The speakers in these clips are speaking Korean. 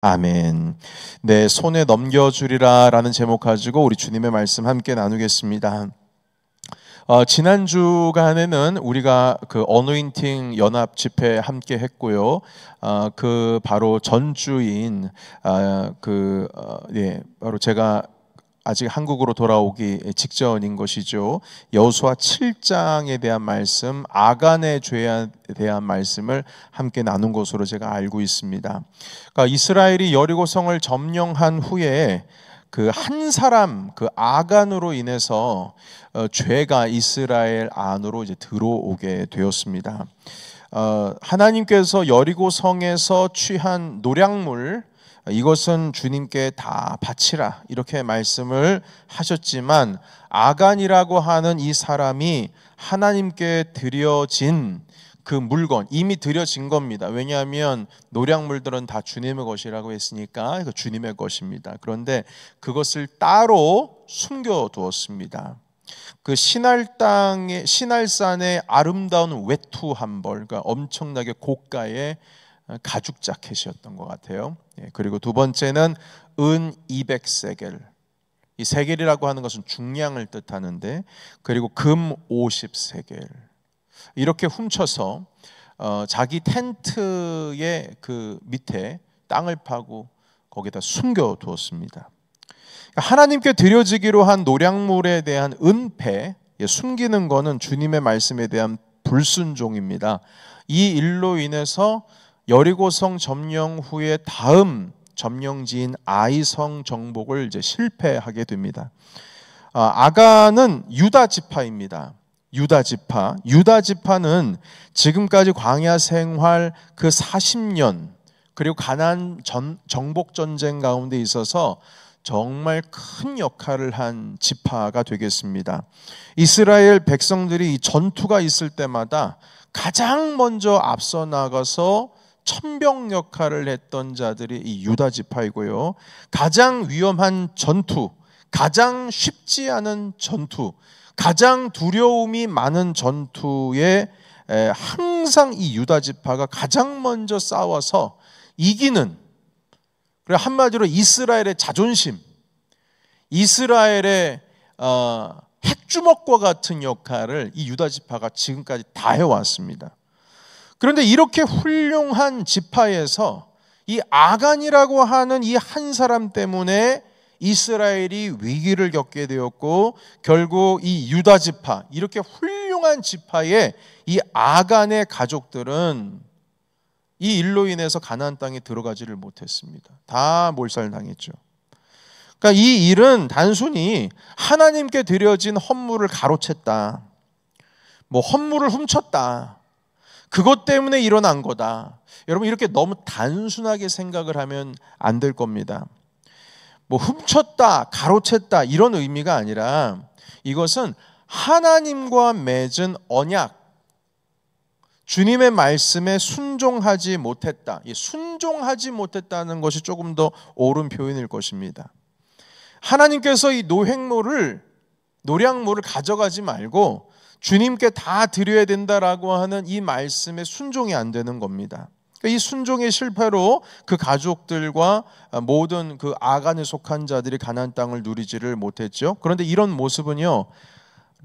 아멘. 내 손에 넘겨주리라 라는 제목 가지고 우리 주님의 말씀 함께 나누겠습니다. 지난 주간에는 우리가 그 어노인팅 연합 집회 함께 했고요. 그 바로 전주인 바로 제가 아직 한국으로 돌아오기 직전인 것이죠. 여호수아 7장에 대한 말씀, 아간의 죄에 대한 말씀을 함께 나눈 것으로 제가 알고 있습니다. 그러니까 이스라엘이 여리고성을 점령한 후에 그 한 사람, 그 아간으로 인해서 죄가 이스라엘 안으로 이제 들어오게 되었습니다. 하나님께서 여리고성에서 취한 노략물, 이것은 주님께 다 바치라 이렇게 말씀을 하셨지만, 아간이라고 하는 이 사람이 하나님께 드려진 그 물건, 이미 드려진 겁니다. 왜냐하면 노략물들은 다 주님의 것이라고 했으니까 주님의 것입니다. 그런데 그것을 따로 숨겨두었습니다. 그 신할산의 아름다운 외투 한 벌, 그러니까 엄청나게 고가의 가죽 자켓이었던 것 같아요. 그리고 두 번째는 은 200세겔. 이 세겔이라고 하는 것은 중량을 뜻하는데, 그리고 금 50세겔. 이렇게 훔쳐서 자기 텐트의 그 밑에 땅을 파고 거기다 숨겨두었습니다. 하나님께 드려지기로 한 노략물에 대한 은폐, 숨기는 것은 주님의 말씀에 대한 불순종입니다. 이 일로 인해서 여리고성 점령 후에 다음 점령지인 아이성 정복을 이제 실패하게 됩니다. 아간은 유다 지파입니다. 유다 지파는 지금까지 광야 생활 그 40년, 그리고 가나안 정복 전쟁 가운데 있어서 정말 큰 역할을 한 지파가 되겠습니다. 이스라엘 백성들이 이 전투가 있을 때마다 가장 먼저 앞서 나가서 천병 역할을 했던 자들이 이 유다 지파이고요. 가장 위험한 전투, 가장 쉽지 않은 전투, 가장 두려움이 많은 전투에 항상 이 유다 지파가 가장 먼저 싸워서 이기는, 그리고 한마디로 이스라엘의 자존심, 이스라엘의 핵주먹과 같은 역할을 이 유다 지파가 지금까지 다 해왔습니다. 그런데 이렇게 훌륭한 지파에서 이 아간이라고 하는 이 한 사람 때문에 이스라엘이 위기를 겪게 되었고, 결국 이 유다 지파, 이렇게 훌륭한 지파의 이 아간의 가족들은 이 일로 인해서 가나안 땅에 들어가지를 못했습니다. 다 몰살당했죠. 그러니까 이 일은 단순히 하나님께 드려진 헌물을 가로챘다, 뭐 헌물을 훔쳤다, 그것 때문에 일어난 거다. 여러분, 이렇게 너무 단순하게 생각을 하면 안 될 겁니다. 뭐 훔쳤다, 가로챘다 이런 의미가 아니라, 이것은 하나님과 맺은 언약, 주님의 말씀에 순종하지 못했다. 이 순종하지 못했다는 것이 조금 더 옳은 표현일 것입니다. 하나님께서 이 노략물을 가져가지 말고 주님께 다 드려야 된다라고 하는 이 말씀에 순종이 안 되는 겁니다. 이 순종의 실패로 그 가족들과 모든 그 아간에 속한 자들이 가나안 땅을 누리지를 못했죠. 그런데 이런 모습은요,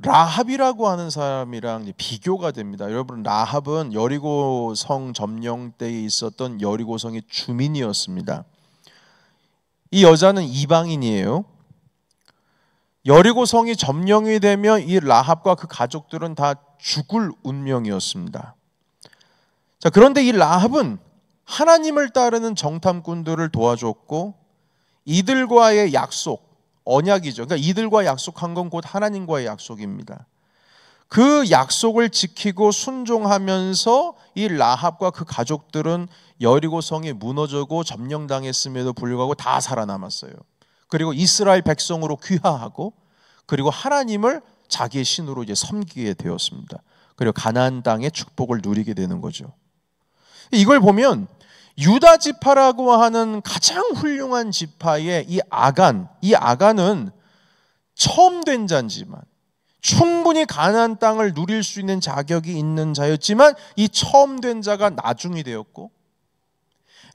라합이라고 하는 사람이랑 비교가 됩니다. 여러분, 라합은 여리고성 점령 때에 있었던 여리고성의 주민이었습니다. 이 여자는 이방인이에요. 여리고성이 점령이 되면 이 라합과 그 가족들은 다 죽을 운명이었습니다. 자, 그런데 이 라합은 하나님을 따르는 정탐꾼들을 도와줬고, 이들과의 약속, 언약이죠. 그러니까 이들과 약속한 건 곧 하나님과의 약속입니다. 그 약속을 지키고 순종하면서 이 라합과 그 가족들은 여리고성이 무너지고 점령당했음에도 불구하고 다 살아남았어요. 그리고 이스라엘 백성으로 귀화하고, 그리고 하나님을 자기의 신으로 이제 섬기게 되었습니다. 그리고 가나안 땅의 축복을 누리게 되는 거죠. 이걸 보면 유다 지파라고 하는 가장 훌륭한 지파의 이 아간은 처음 된 자지만, 충분히 가나안 땅을 누릴 수 있는 자격이 있는 자였지만, 이 처음 된 자가 나중이 되었고,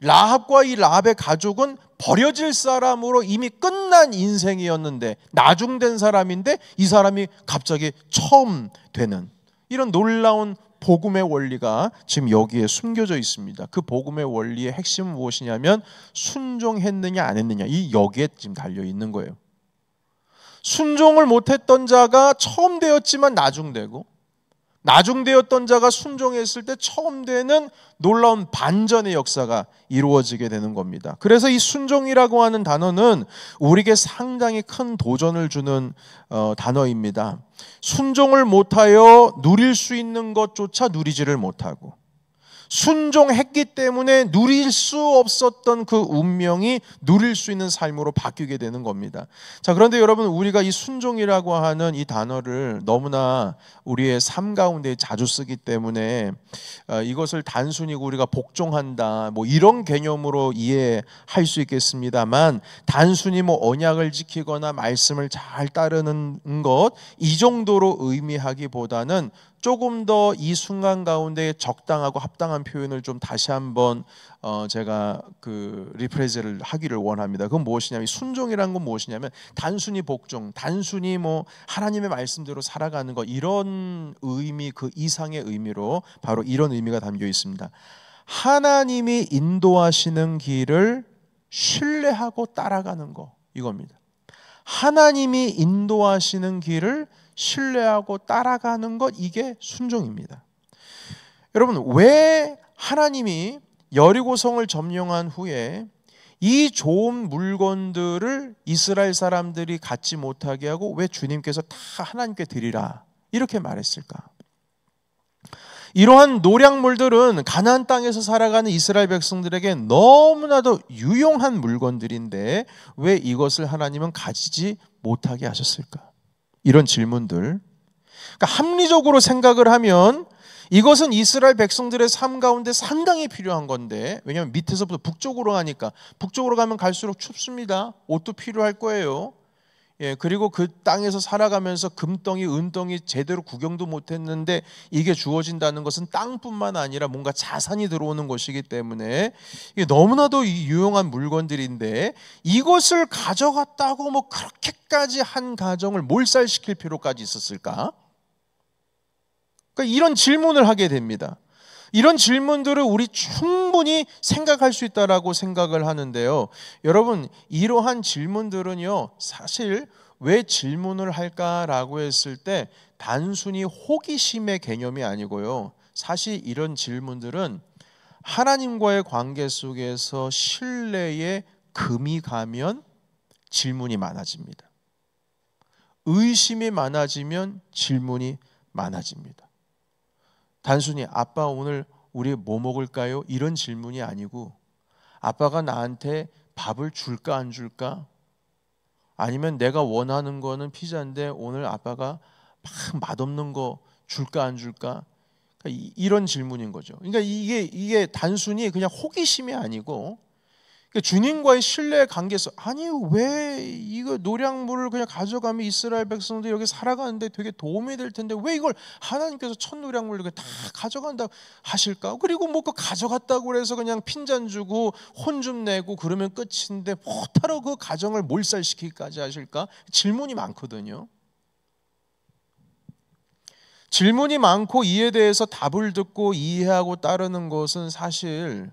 라합과 이 라합의 가족은 버려질 사람으로 이미 끝난 인생이었는데, 나중된 사람인데 이 사람이 갑자기 처음 되는 이런 놀라운 복음의 원리가 지금 여기에 숨겨져 있습니다. 그 복음의 원리의 핵심은 무엇이냐면 순종했느냐 안 했느냐, 이 여기에 지금 달려 있는 거예요. 순종을 못했던 자가 처음 되었지만 나중되고, 나중되었던 자가 순종했을 때 처음 되는 놀라운 반전의 역사가 이루어지게 되는 겁니다. 그래서 이 순종이라고 하는 단어는 우리에게 상당히 큰 도전을 주는 단어입니다. 순종을 못하여 누릴 수 있는 것조차 누리지를 못하고, 순종했기 때문에 누릴 수 없었던 그 운명이 누릴 수 있는 삶으로 바뀌게 되는 겁니다. 자, 그런데 여러분, 우리가 이 순종이라고 하는 이 단어를 너무나 우리의 삶 가운데 자주 쓰기 때문에 이것을 단순히 우리가 복종한다 뭐 이런 개념으로 이해할 수 있겠습니다만, 단순히 뭐 언약을 지키거나 말씀을 잘 따르는 것 이 정도로 의미하기보다는 조금 더 이 순간 가운데 적당하고 합당한 표현을 좀 다시 한번 제가 리프레이즈를 하기를 원합니다. 그건 무엇이냐면, 순종이라는 건 무엇이냐면 단순히 복종, 단순히 뭐 하나님의 말씀대로 살아가는 것, 이런 의미, 그 이상의 의미로 바로 이런 의미가 담겨 있습니다. 하나님이 인도하시는 길을 신뢰하고 따라가는 거, 이겁니다. 하나님이 인도하시는 길을 신뢰하고 따라가는 것, 이게 순종입니다. 여러분, 왜 하나님이 여리고성을 점령한 후에 이 좋은 물건들을 이스라엘 사람들이 갖지 못하게 하고 왜 주님께서 다 하나님께 드리라 이렇게 말했을까? 이러한 노량물들은 가나안 땅에서 살아가는 이스라엘 백성들에게 너무나도 유용한 물건들인데 왜 이것을 하나님은 가지지 못하게 하셨을까? 이런 질문들. 그러니까 합리적으로 생각을 하면 이것은 이스라엘 백성들의 삶 가운데 상당히 필요한 건데, 왜냐하면 밑에서부터 북쪽으로 가니까, 북쪽으로 가면 갈수록 춥습니다. 옷도 필요할 거예요. 그리고 그 땅에서 살아가면서 금덩이, 은덩이 제대로 구경도 못했는데 이게 주어진다는 것은 땅뿐만 아니라 뭔가 자산이 들어오는 것이기 때문에 이게 너무나도 유용한 물건들인데, 이것을 가져갔다고 뭐 그렇게까지 한 가정을 몰살시킬 필요까지 있었을까? 그러니까 이런 질문을 하게 됩니다. 이런 질문들을 우리 충분히 생각할 수 있다라고 생각을 하는데요. 여러분, 이러한 질문들은요, 사실 왜 질문을 할까라고 했을 때 단순히 호기심의 개념이 아니고요. 사실 이런 질문들은 하나님과의 관계 속에서 신뢰에 금이 가면 질문이 많아집니다. 의심이 많아지면 질문이 많아집니다. 단순히 아빠 오늘 우리 뭐 먹을까요? 이런 질문이 아니고, 아빠가 나한테 밥을 줄까 안 줄까? 아니면 내가 원하는 거는 피자인데 오늘 아빠가 막 맛없는 거 줄까 안 줄까? 그러니까 이런 질문인 거죠. 그러니까 이게 단순히 그냥 호기심이 아니고, 그러니까 주님과의 신뢰의 관계에서, 아니 왜 이거 노량물을 그냥 가져가면 이스라엘 백성들이 여기 살아가는데 되게 도움이 될 텐데 왜 이걸 하나님께서 첫 노량물을 다 가져간다 하실까? 그리고 뭐 그 가져갔다고 해서 그냥 핀잔 주고 혼 좀 내고 그러면 끝인데 뭐하러 그 가정을 몰살시키기까지 하실까? 질문이 많거든요. 질문이 많고 이에 대해서 답을 듣고 이해하고 따르는 것은 사실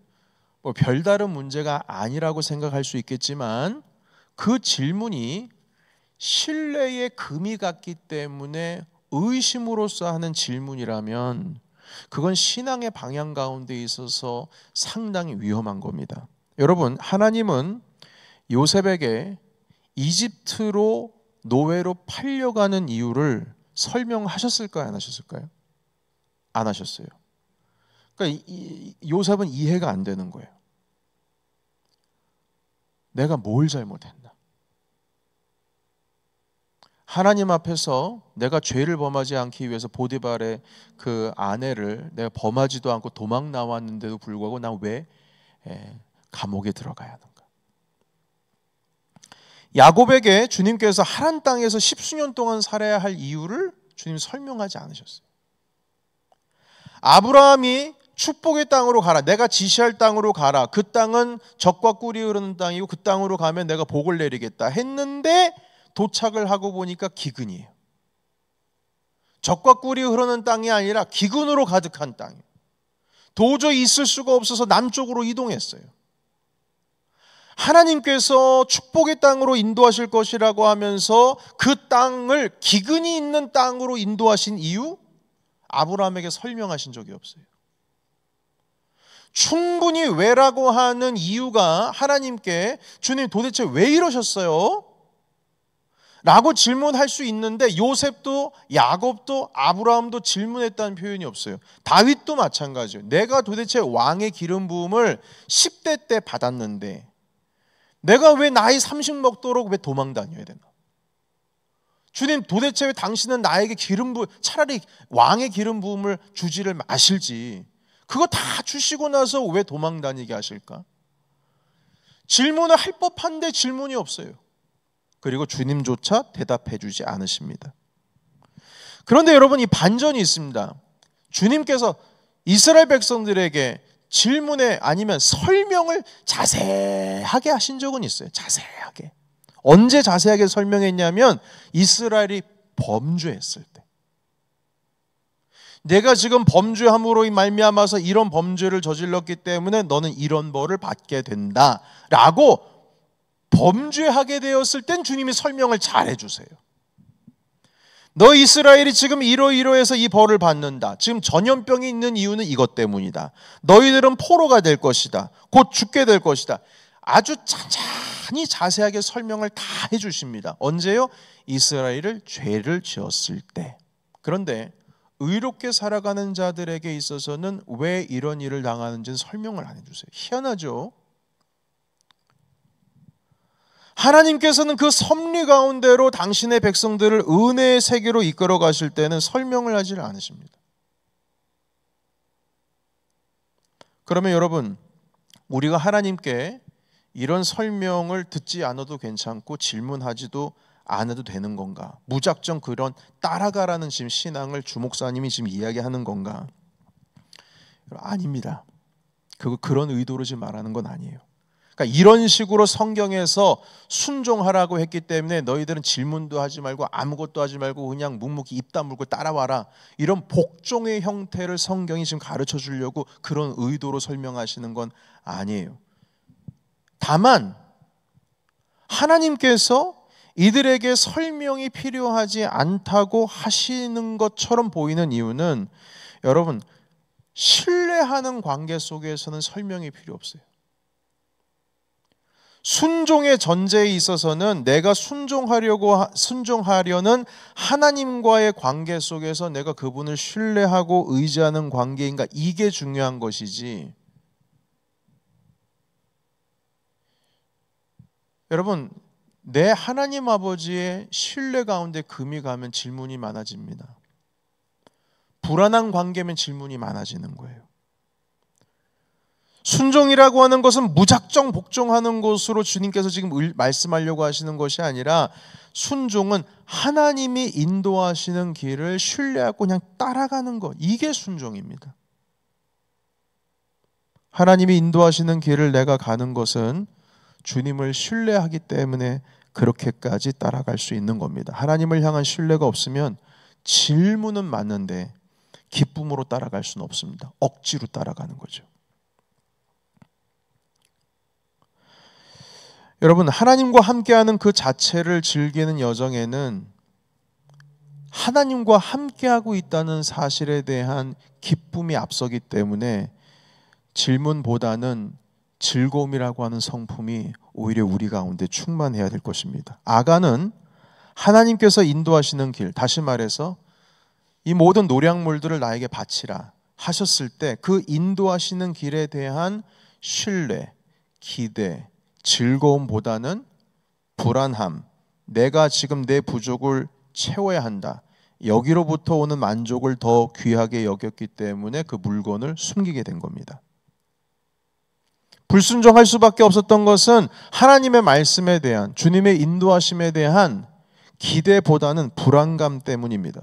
뭐 별다른 문제가 아니라고 생각할 수 있겠지만, 그 질문이 신뢰에 금이 갔기 때문에 의심으로써 하는 질문이라면 그건 신앙의 방향 가운데 있어서 상당히 위험한 겁니다. 여러분, 하나님은 요셉에게 이집트로 노예로 팔려가는 이유를 설명하셨을까요? 안 하셨을까요? 안 하셨어요. 그러니까 요셉은 이해가 안 되는 거예요. 내가 뭘 잘못했나? 하나님 앞에서 내가 죄를 범하지 않기 위해서 보디발의 그 아내를 내가 범하지도 않고 도망 나왔는데도 불구하고 난 왜 감옥에 들어가야 하는가? 야곱에게 주님께서 하란 땅에서 10수년 동안 살아야 할 이유를 주님 설명하지 않으셨어요. 아브라함이 축복의 땅으로 가라. 내가 지시할 땅으로 가라. 그 땅은 젖과 꿀이 흐르는 땅이고 그 땅으로 가면 내가 복을 내리겠다 했는데 도착을 하고 보니까 기근이에요. 젖과 꿀이 흐르는 땅이 아니라 기근으로 가득한 땅이에요. 도저히 있을 수가 없어서 남쪽으로 이동했어요. 하나님께서 축복의 땅으로 인도하실 것이라고 하면서 그 땅을 기근이 있는 땅으로 인도하신 이유? 아브라함에게 설명하신 적이 없어요. 충분히 왜라고 하는 이유가 하나님께 주님 도대체 왜 이러셨어요? 라고 질문할 수 있는데 요셉도 야곱도 아브라함도 질문했다는 표현이 없어요. 다윗도 마찬가지예요. 내가 도대체 왕의 기름 부음을 10대 때 받았는데 내가 왜 나이 30 먹도록 왜 도망 다녀야 되나? 주님 도대체 왜 당신은 나에게 기름 부음, 차라리 왕의 기름 부음을 주지를 마실지 그거 다 주시고 나서 왜 도망 다니게 하실까? 질문을 할 법한데 질문이 없어요. 그리고 주님조차 대답해 주지 않으십니다. 그런데 여러분 이 반전이 있습니다. 주님께서 이스라엘 백성들에게 질문에 아니면 설명을 자세하게 하신 적은 있어요. 자세하게. 언제 자세하게 설명했냐면 이스라엘이 범죄했을 때. 내가 지금 범죄함으로 말미암아서 이런 범죄를 저질렀기 때문에 너는 이런 벌을 받게 된다라고 범죄하게 되었을 땐 주님이 설명을 잘 해주세요. 너 이스라엘이 지금 이러이러해서 이 벌을 받는다. 지금 전염병이 있는 이유는 이것 때문이다. 너희들은 포로가 될 것이다. 곧 죽게 될 것이다. 아주 찬찬히 자세하게 설명을 다 해주십니다. 언제요? 이스라엘을 죄를 지었을 때. 그런데 의롭게 살아가는 자들에게 있어서는 왜 이런 일을 당하는지는 설명을 안 해주세요. 희한하죠? 하나님께서는 그 섭리 가운데로 당신의 백성들을 은혜의 세계로 이끌어 가실 때는 설명을 하지 않으십니다. 그러면 여러분, 우리가 하나님께 이런 설명을 듣지 않아도 괜찮고 질문하지도 않아도 되는 건가? 무작정 그런 따라가라는 지금 신앙을 주 목사님이 지금 이야기하는 건가? 아닙니다. 그런 의도로 지금 말하는 건 아니에요. 그러니까 이런 식으로 성경에서 순종하라고 했기 때문에 너희들은 질문도 하지 말고 아무것도 하지 말고 그냥 묵묵히 입 다물고 따라와라. 이런 복종의 형태를 성경이 지금 가르쳐 주려고 그런 의도로 설명하시는 건 아니에요. 다만 하나님께서 이들에게 설명이 필요하지 않다고 하시는 것처럼 보이는 이유는 여러분 신뢰하는 관계 속에서는 설명이 필요 없어요. 순종의 전제에 있어서는 내가 순종하려는 하나님과의 관계 속에서 내가 그분을 신뢰하고 의지하는 관계인가 이게 중요한 것이지. 여러분 내 하나님 아버지의 신뢰 가운데 금이 가면 질문이 많아집니다. 불안한 관계면 질문이 많아지는 거예요. 순종이라고 하는 것은 무작정 복종하는 것으로 주님께서 지금 말씀하려고 하시는 것이 아니라 순종은 하나님이 인도하시는 길을 신뢰하고 그냥 따라가는 것. 이게 순종입니다. 하나님이 인도하시는 길을 내가 가는 것은 주님을 신뢰하기 때문에 그렇게까지 따라갈 수 있는 겁니다. 하나님을 향한 신뢰가 없으면 질문은 맞는데 기쁨으로 따라갈 수는 없습니다. 억지로 따라가는 거죠. 여러분 하나님과 함께하는 그 자체를 즐기는 여정에는 하나님과 함께하고 있다는 사실에 대한 기쁨이 앞서기 때문에 질문보다는 즐거움이라고 하는 성품이 오히려 우리 가운데 충만해야 될 것입니다. 아간은 하나님께서 인도하시는 길, 다시 말해서 이 모든 노략물들을 나에게 바치라 하셨을 때 그 인도하시는 길에 대한 신뢰, 기대, 즐거움보다는 불안함, 내가 지금 내 부족을 채워야 한다. 여기로부터 오는 만족을 더 귀하게 여겼기 때문에 그 물건을 숨기게 된 겁니다. 불순종할 수밖에 없었던 것은 하나님의 말씀에 대한 주님의 인도하심에 대한 기대보다는 불안감 때문입니다.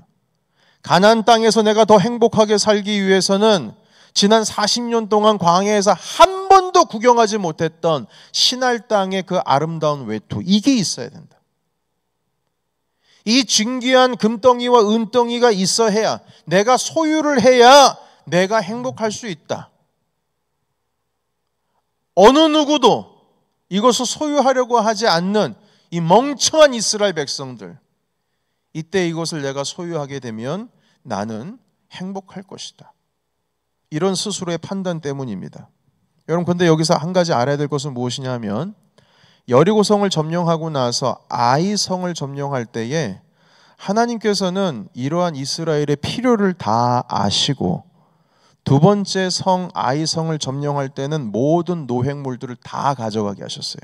가나안 땅에서 내가 더 행복하게 살기 위해서는 지난 40년 동안 광야에서 한 번도 구경하지 못했던 신할 땅의 그 아름다운 외투, 이게 있어야 된다. 이 진귀한 금덩이와 은덩이가 있어야, 내가 소유를 해야 내가 행복할 수 있다. 어느 누구도 이것을 소유하려고 하지 않는 이 멍청한 이스라엘 백성들, 이때 이것을 내가 소유하게 되면 나는 행복할 것이다. 이런 스스로의 판단 때문입니다. 여러분, 근데 여기서 한 가지 알아야 될 것은 무엇이냐 하면, 여리고성을 점령하고 나서 아이성을 점령할 때에 하나님께서는 이러한 이스라엘의 필요를 다 아시고, 두 번째 성 아이성을 점령할 때는 모든 노획물들을 다 가져가게 하셨어요.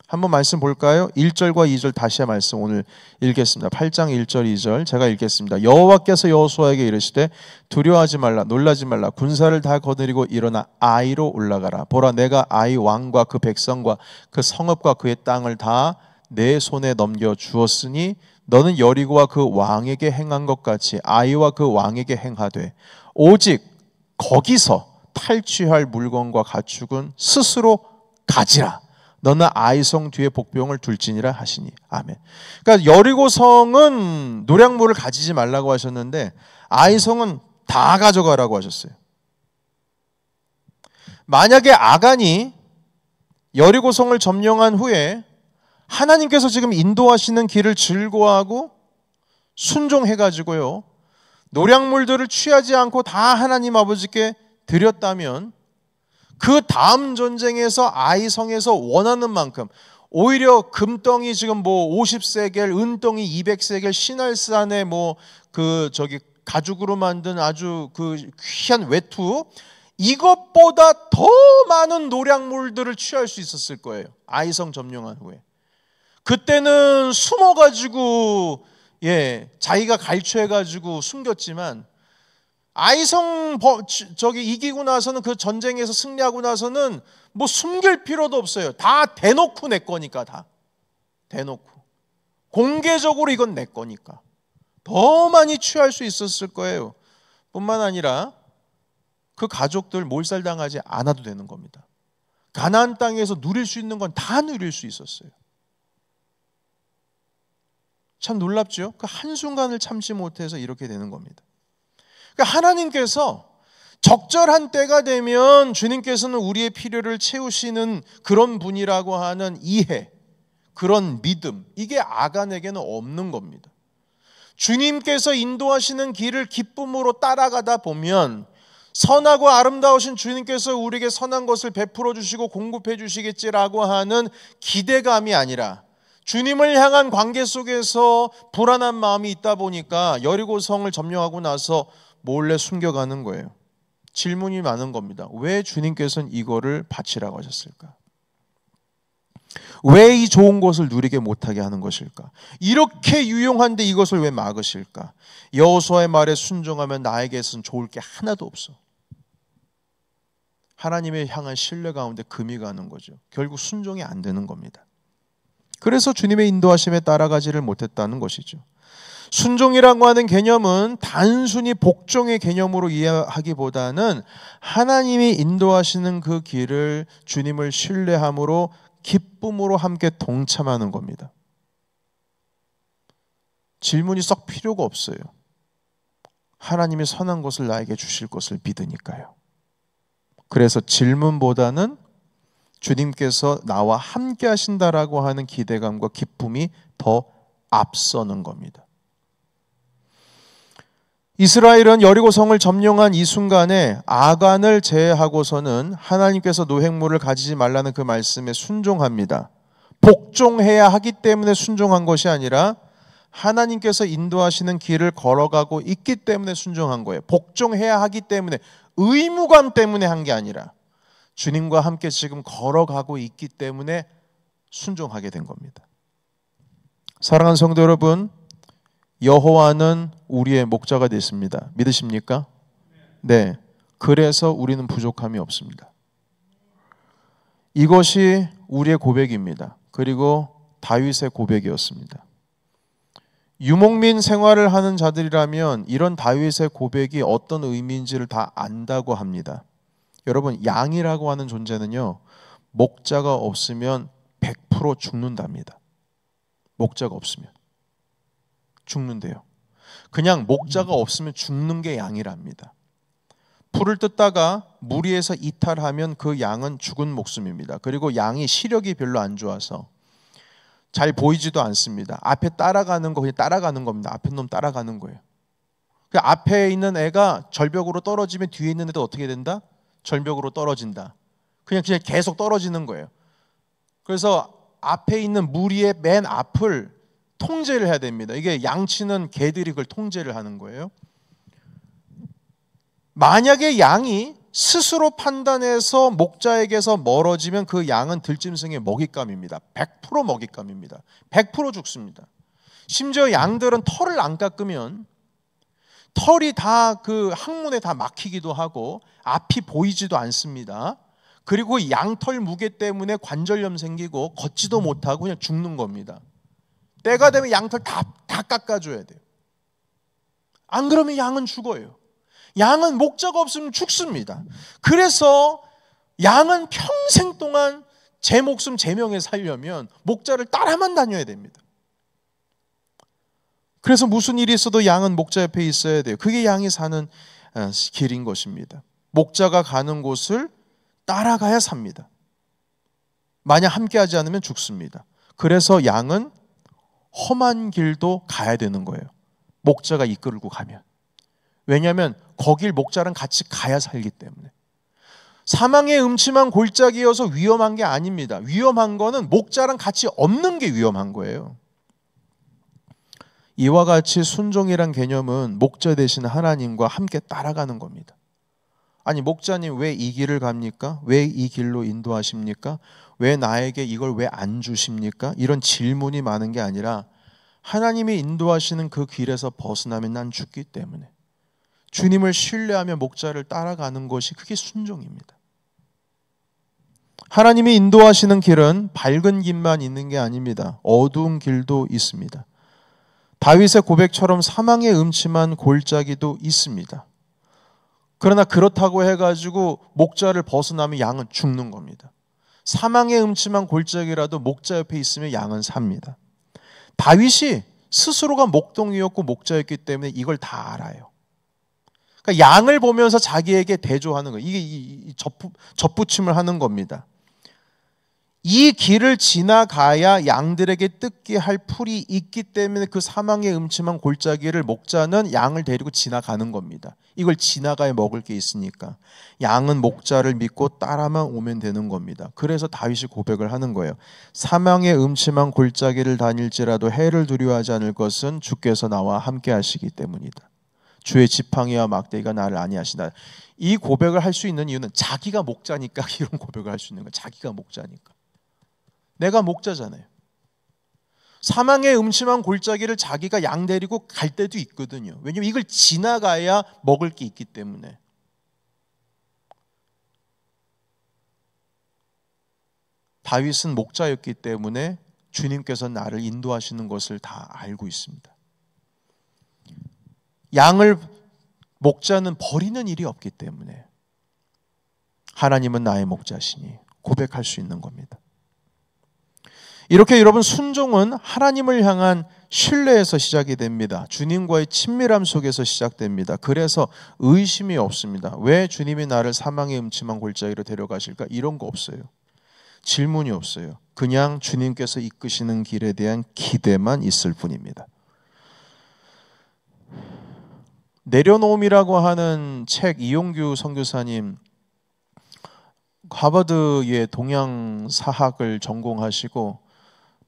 한번 말씀 볼까요? 1절과 2절 다시 말씀 오늘 읽겠습니다. 8장 1절 2절 제가 읽겠습니다. 여호와께서 여호수아에게 이르시되 두려워하지 말라, 놀라지 말라, 군사를 다 거느리고 일어나 아이로 올라가라. 보라, 내가 아이 왕과 그 백성과 그 성읍과 그의 땅을 다 내 손에 넘겨 주었으니 너는 여리고와 그 왕에게 행한 것 같이 아이와 그 왕에게 행하되, 오직 거기서 탈취할 물건과 가축은 스스로 가지라. 너는 아이성 뒤에 복병을 둘지니라 하시니. 아멘. 그러니까 여리고성은 노략물을 가지지 말라고 하셨는데 아이성은 다 가져가라고 하셨어요. 만약에 아간이 여리고성을 점령한 후에 하나님께서 지금 인도하시는 길을 즐거워하고 순종해가지고요, 노략물들을 취하지 않고 다 하나님 아버지께 드렸다면, 그 다음 전쟁에서 아이성에서 원하는 만큼, 오히려 금덩이 지금 뭐 50세겔, 은덩이 200세겔, 시날산의 가죽으로 만든 아주 그 귀한 외투, 이것보다 더 많은 노략물들을 취할 수 있었을 거예요. 아이성 점령한 후에. 그때는 숨어가지고 자기가 갈취해가지고 숨겼지만, 아이성 이기고 나서는, 그 전쟁에서 승리하고 나서는 뭐 숨길 필요도 없어요. 다 대놓고 내 거니까, 다 대놓고 공개적으로 이건 내 거니까 더 많이 취할 수 있었을 거예요. 뿐만 아니라 그 가족들 몰살당하지 않아도 되는 겁니다. 가나안 땅에서 누릴 수 있는 건 다 누릴 수 있었어요. 참 놀랍죠? 그 한순간을 참지 못해서 이렇게 되는 겁니다. 그러니까 하나님께서 적절한 때가 되면 주님께서는 우리의 필요를 채우시는 그런 분이라고 하는 이해, 그런 믿음, 이게 아간에게는 없는 겁니다. 주님께서 인도하시는 길을 기쁨으로 따라가다 보면 선하고 아름다우신 주님께서 우리에게 선한 것을 베풀어 주시고 공급해 주시겠지라고 하는 기대감이 아니라, 주님을 향한 관계 속에서 불안한 마음이 있다 보니까 여리고성을 점령하고 나서 몰래 숨겨가는 거예요. 질문이 많은 겁니다. 왜 주님께서는 이거를 바치라고 하셨을까? 왜 이 좋은 것을 누리게 못하게 하는 것일까? 이렇게 유용한데 이것을 왜 막으실까? 여호수아의 말에 순종하면 나에게선 좋을 게 하나도 없어. 하나님을 향한 신뢰 가운데 금이 가는 거죠. 결국 순종이 안 되는 겁니다. 그래서 주님의 인도하심에 따라가지를 못했다는 것이죠. 순종이라고 하는 개념은 단순히 복종의 개념으로 이해하기보다는 하나님이 인도하시는 그 길을 주님을 신뢰함으로 기쁨으로 함께 동참하는 겁니다. 질문이 썩 필요가 없어요. 하나님이 선한 것을 나에게 주실 것을 믿으니까요. 그래서 질문보다는 주님께서 나와 함께 하신다라고 하는 기대감과 기쁨이 더 앞서는 겁니다. 이스라엘은 여리고성을 점령한 이 순간에 아간을 제외하고서는 하나님께서 노획물을 가지지 말라는 그 말씀에 순종합니다. 복종해야 하기 때문에 순종한 것이 아니라 하나님께서 인도하시는 길을 걸어가고 있기 때문에 순종한 거예요. 복종해야 하기 때문에, 의무감 때문에 한 게 아니라 주님과 함께 지금 걸어가고 있기 때문에 순종하게 된 겁니다. 사랑하는 성도 여러분, 여호와는 우리의 목자가 되십니다. 믿으십니까? 네. 그래서 우리는 부족함이 없습니다. 이것이 우리의 고백입니다. 그리고 다윗의 고백이었습니다. 유목민 생활을 하는 자들이라면 이런 다윗의 고백이 어떤 의미인지를 다 안다고 합니다. 여러분, 양이라고 하는 존재는요, 목자가 없으면 100% 죽는답니다. 목자가 없으면 죽는데요. 그냥 목자가 없으면 죽는 게 양이랍니다. 풀을 뜯다가 무리에서 이탈하면 그 양은 죽은 목숨입니다. 그리고 양이 시력이 별로 안 좋아서 잘 보이지도 않습니다. 앞에 따라가는 거 그냥 따라가는 겁니다. 앞에 놈 따라가는 거예요. 그 앞에 있는 애가 절벽으로 떨어지면 뒤에 있는 애도 어떻게 된다? 절벽으로 떨어진다. 그냥 계속 떨어지는 거예요. 그래서 앞에 있는 무리의 맨 앞을 통제를 해야 됩니다. 이게 양치는 개들이 그걸 통제를 하는 거예요. 만약에 양이 스스로 판단해서 목자에게서 멀어지면 그 양은 들짐승의 먹잇감입니다. 100% 먹잇감입니다. 100% 죽습니다. 심지어 양들은 털을 안 깎으면 털이 다 그 항문에 다 막히기도 하고 앞이 보이지도 않습니다. 그리고 양털 무게 때문에 관절염 생기고 걷지도 못하고 그냥 죽는 겁니다. 때가 되면 양털 다 깎아줘야 돼요. 안 그러면 양은 죽어요. 양은 목자가 없으면 죽습니다. 그래서 양은 평생 동안 제 목숨 제 명에 살려면 목자를 따라만 다녀야 됩니다. 그래서 무슨 일이 있어도 양은 목자 옆에 있어야 돼요. 그게 양이 사는 길인 것입니다. 목자가 가는 곳을 따라가야 삽니다. 만약 함께하지 않으면 죽습니다. 그래서 양은 험한 길도 가야 되는 거예요. 목자가 이끌고 가면. 왜냐하면 거길 목자랑 같이 가야 살기 때문에. 사망의 음침한 골짜기여서 위험한 게 아닙니다. 위험한 거는 목자랑 같이 없는 게 위험한 거예요. 이와 같이 순종이란 개념은 목자 대신 하나님과 함께 따라가는 겁니다. 아니, 목자님 왜 이 길을 갑니까? 왜 이 길로 인도하십니까? 왜 나에게 이걸 왜 안 주십니까? 이런 질문이 많은 게 아니라 하나님이 인도하시는 그 길에서 벗어나면 난 죽기 때문에 주님을 신뢰하며 목자를 따라가는 것이 그게 순종입니다. 하나님이 인도하시는 길은 밝은 길만 있는 게 아닙니다. 어두운 길도 있습니다. 다윗의 고백처럼 사망의 음침한 골짜기도 있습니다. 그러나 그렇다고 해가지고 목자를 벗어나면 양은 죽는 겁니다. 사망의 음침한 골짜기라도 목자 옆에 있으면 양은 삽니다. 다윗이 스스로가 목동이었고 목자였기 때문에 이걸 다 알아요. 그러니까 양을 보면서 자기에게 대조하는 거예요. 이게 접붙임을 하는 겁니다. 이 길을 지나가야 양들에게 뜯게 할 풀이 있기 때문에 그 사망의 음침한 골짜기를 목자는 양을 데리고 지나가는 겁니다. 이걸 지나가야 먹을 게 있으니까. 양은 목자를 믿고 따라만 오면 되는 겁니다. 그래서 다윗이 고백을 하는 거예요. 사망의 음침한 골짜기를 다닐지라도 해를 두려워하지 않을 것은 주께서 나와 함께 하시기 때문이다. 주의 지팡이와 막대기가 나를 안위하시다. 이 고백을 할 수 있는 이유는 자기가 목자니까 이런 고백을 할 수 있는 거예요. 자기가 목자니까. 내가 목자잖아요. 사망의 음침한 골짜기를 자기가 양 데리고 갈 때도 있거든요. 왜냐하면 이걸 지나가야 먹을 게 있기 때문에. 다윗은 목자였기 때문에 주님께서 나를 인도하시는 것을 다 알고 있습니다. 양을 목자는 버리는 일이 없기 때문에 하나님은 나의 목자시니 고백할 수 있는 겁니다. 이렇게 여러분, 순종은 하나님을 향한 신뢰에서 시작이 됩니다. 주님과의 친밀함 속에서 시작됩니다. 그래서 의심이 없습니다. 왜 주님이 나를 사망의 음침한 골짜기로 데려가실까? 이런 거 없어요. 질문이 없어요. 그냥 주님께서 이끄시는 길에 대한 기대만 있을 뿐입니다. 내려놓음이라고 하는 책, 이용규 선교사님 하버드의 동양사학을 전공하시고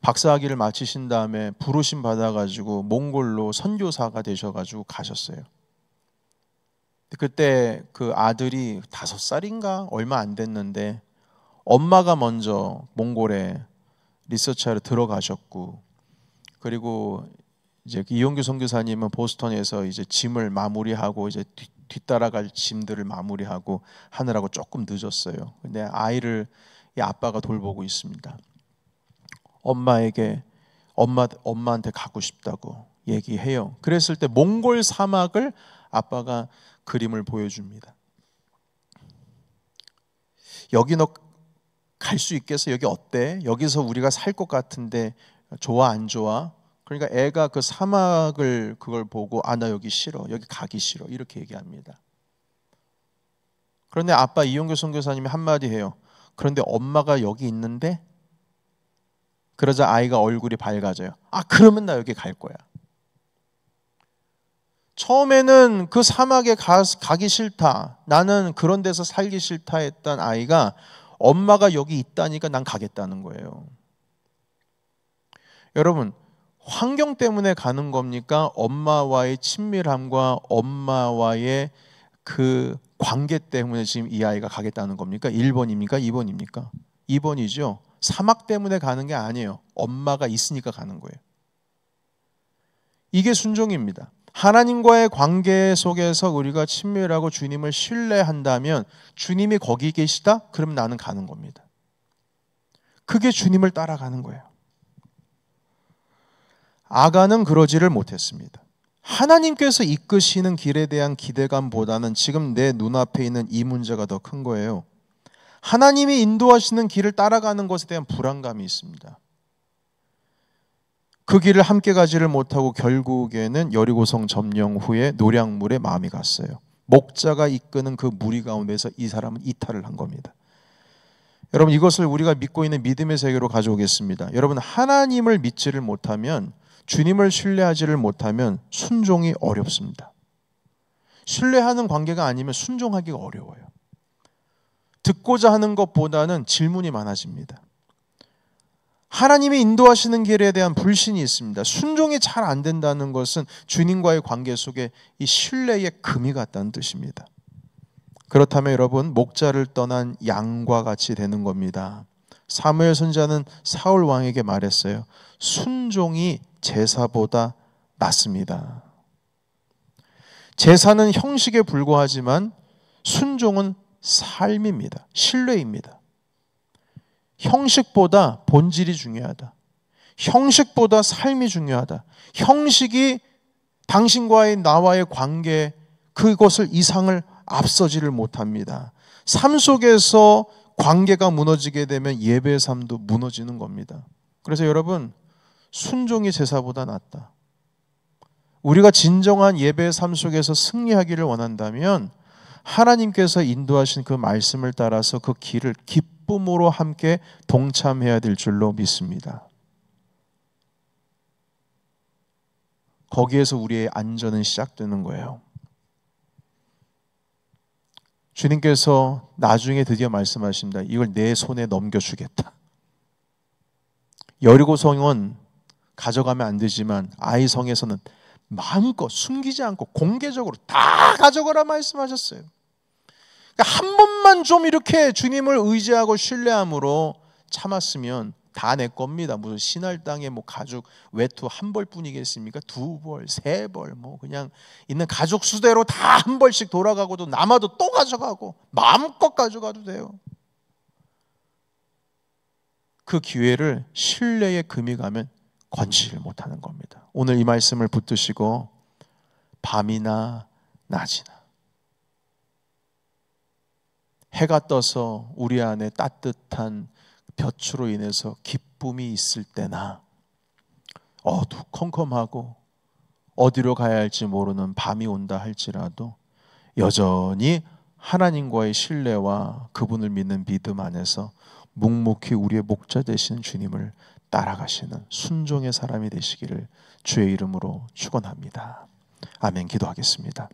박사학위를 마치신 다음에 부르심 받아가지고 몽골로 선교사가 되셔가지고 가셨어요. 그때 그 아들이 5살인가 얼마 안 됐는데 엄마가 먼저 몽골에 리서치하러 들어가셨고, 그리고 이제 이용규 선교사님은 보스턴에서 이제 짐을 마무리하고 이제 뒤따라갈 짐들을 마무리하고 하느라고 조금 늦었어요. 근데 아이를 이 아빠가 돌보고 있습니다. 엄마한테 가고 싶다고 얘기해요. 그랬을 때 몽골 사막을 아빠가 그림을 보여줍니다. 여기 너 갈 수 있겠어? 여기 어때? 여기서 우리가 살 것 같은데 좋아 안 좋아? 그러니까 애가 그 사막을 그걸 보고 나 여기 싫어. 여기 가기 싫어. 이렇게 얘기합니다. 그런데 아빠 이용규 선교사님이 한마디 해요. 그런데 엄마가 여기 있는데? 그러자 아이가 얼굴이 밝아져요. 그러면 나 여기 갈 거야. 처음에는 그 사막에 가기 싫다. 나는 그런 데서 살기 싫다 했던 아이가 엄마가 여기 있다니까 난 가겠다는 거예요. 여러분, 환경 때문에 가는 겁니까? 엄마와의 친밀함과 엄마와의 그 관계 때문에 지금 이 아이가 가겠다는 겁니까? 1번입니까? 2번입니까? 2번이죠. 사막 때문에 가는 게 아니에요. 엄마가 있으니까 가는 거예요. 이게 순종입니다. 하나님과의 관계 속에서 우리가 친밀하고 주님을 신뢰한다면 주님이 거기 계시다? 그럼 나는 가는 겁니다. 그게 주님을 따라가는 거예요. 아간은 그러지를 못했습니다. 하나님께서 이끄시는 길에 대한 기대감보다는 지금 내 눈앞에 있는 이 문제가 더 큰 거예요. 하나님이 인도하시는 길을 따라가는 것에 대한 불안감이 있습니다. 그 길을 함께 가지를 못하고 결국에는 여리고성 점령 후에 노량물에 마음이 갔어요. 목자가 이끄는 그 무리 가운데서 이 사람은 이탈을 한 겁니다. 여러분, 이것을 우리가 믿고 있는 믿음의 세계로 가져오겠습니다. 여러분, 하나님을 믿지를 못하면, 주님을 신뢰하지를 못하면 순종이 어렵습니다. 신뢰하는 관계가 아니면 순종하기가 어려워요. 듣고자 하는 것보다는 질문이 많아집니다. 하나님이 인도하시는 길에 대한 불신이 있습니다. 순종이 잘 안 된다는 것은 주님과의 관계 속에 이 신뢰의 금이 같다는 뜻입니다. 그렇다면 여러분, 목자를 떠난 양과 같이 되는 겁니다. 사무엘 선지자는 사울 왕에게 말했어요. 순종이 제사보다 낫습니다. 제사는 형식에 불과하지만 순종은 삶입니다. 신뢰입니다. 형식보다 본질이 중요하다. 형식보다 삶이 중요하다. 형식이 당신과의 나와의 관계, 그것을 이상을 앞서지를 못합니다. 삶 속에서 관계가 무너지게 되면 예배의 삶도 무너지는 겁니다. 그래서 여러분, 순종이 제사보다 낫다. 우리가 진정한 예배의 삶 속에서 승리하기를 원한다면 하나님께서 인도하신 그 말씀을 따라서 그 길을 기쁨으로 함께 동참해야 될 줄로 믿습니다. 거기에서 우리의 안전은 시작되는 거예요. 주님께서 나중에 드디어 말씀하십니다. 이걸 내 손에 넘겨주겠다. 여리고성은 가져가면 안 되지만 아이성에서는 마음껏 숨기지 않고 공개적으로 다 가져가라 말씀하셨어요. 그러니까 한 번만 좀 이렇게 주님을 의지하고 신뢰함으로 참았으면 다 내 겁니다. 무슨 신할 땅에 뭐 가죽 외투 한 벌뿐이겠습니까? 두 벌, 세 벌, 뭐 그냥 있는 가죽 수대로 다 한 벌씩 돌아가고도 남아도 또 가져가고 마음껏 가져가도 돼요. 그 기회를 신뢰의 금이 가면 건지를 못하는 겁니다. 오늘 이 말씀을 붙드시고 밤이나 낮이나 해가 떠서 우리 안에 따뜻한 볕으로 인해서 기쁨이 있을 때나 어두컴컴하고 어디로 가야 할지 모르는 밤이 온다 할지라도 여전히 하나님과의 신뢰와 그분을 믿는 믿음 안에서 묵묵히 우리의 목자 되시는 주님을 따라가시는 순종의 사람이 되시기를 주의 이름으로 축원합니다. 아멘. 기도하겠습니다.